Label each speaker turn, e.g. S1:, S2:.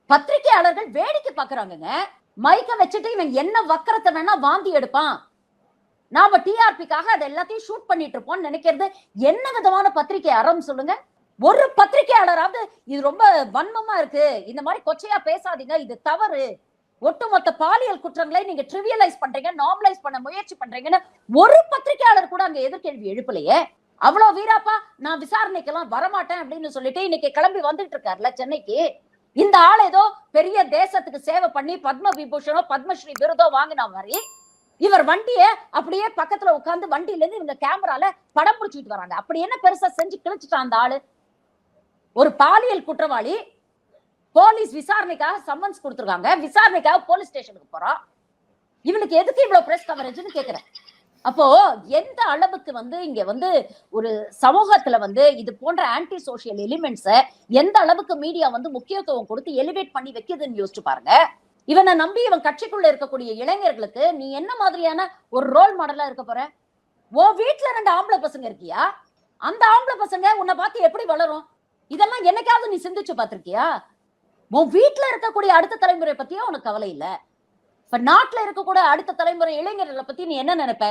S1: பத்திரிகையாளர்கள் வேடிக்கை பாக்குறாங்க. மைக்க வச்சுட்டு இவன் என்ன வக்கரத்தை வேணா வாந்தி எடுப்பான், நாம டிஆர்பிக்காக அதை எல்லாத்தையும் ஷூட் பண்ணிட்டு இருப்போம் நினைக்கிறது என்ன விதமான பத்திரிகை அறம் சொல்லுங்க? ஒரு பத்திரிகையாளராவது இது ரொம்ப வன்மமா இருக்கு, இந்த மாதிரி கொச்சையா பேசாதீங்க, இது தவறு, ஒட்டுமொத்த பாலியல் குற்றங்களை நீங்க ட்ரிவியலைஸ் பண்றீங்க, நார்மலைஸ் பண்ண முயற்சி பண்றீங்கன்னு ஒரு பத்திரிகையாளர் கூட அங்க எதிர்கேள்வி எழுப்பலையே. அவ்வளவு வீராப்பா நான் விசாரணைக்கெல்லாம் வரமாட்டேன் அப்படின்னு சொல்லிட்டு இன்னைக்கு கிளம்பி வந்துட்டு இருக்காருல சென்னைக்கு. இந்த ஆள் ஏதோ பெரிய தேசத்துக்கு சேவை பண்ணி பத்ம விபூஷணோ பத்மஸ்ரீ விருதோ வாங்கின மாதிரி இவர் வண்டிய அப்படியே பக்கத்துல உட்கார்ந்து வண்டியில இருந்து இவங்க கேமரால படம் பிடிச்சிட்டு வராங்க. அப்படி என்ன பெருசா செஞ்சு கிழிச்சிட்டான் அந்த ஆளு? ஒரு பாலியல் குற்றவாளி, போலீஸ் விசாரணைக்காக சம்மன்ஸ் கொடுத்திருக்காங்க, விசாரணைக்காக போலீஸ் ஸ்டேஷனுக்கு போறான். இவனுக்கு எதுக்கு இவ்வளவு பிரஸ் கவரேஜ்னு கேக்குறேன். அப்போ எந்த அளவுக்கு இங்க ஒரு சமூகத்துல இது போன்ற ஆன்டி சோசியல் எலிமெண்ட்ஸ எந்த அளவுக்கு மீடியா முக்கியத்துவம் கொடுத்து எலிவேட் பண்ணி வைக்குதுன்னு யோசிச்சு பாருங்க. இவனை நம்பி இவன் கட்சிக்குள்ள இருக்கக்கூடிய இளைஞர்களுக்கு நீ என்ன மாதிரியான ஒரு ரோல் மாடலா இருக்க போற? உன் வீட்டுல 2 ஆம்பளை பசங்க இருக்கியா? அந்த ஆம்பளை பசங்க உன்னை பார்த்து எப்படி வளரும்? இதெல்லாம் என்னைக்காவது நீ சிந்திச்சு பார்த்திருக்கியா? உன் வீட்டுல இருக்கக்கூடிய அடுத்த தலைமுறை பத்தியும் உனக்கு கவலை இல்ல. இப்ப நாட்டுல இருக்கக்கூடிய அடுத்த தலைமுறை இளைஞர்களை பத்தி நீ என்ன நினைப்ப?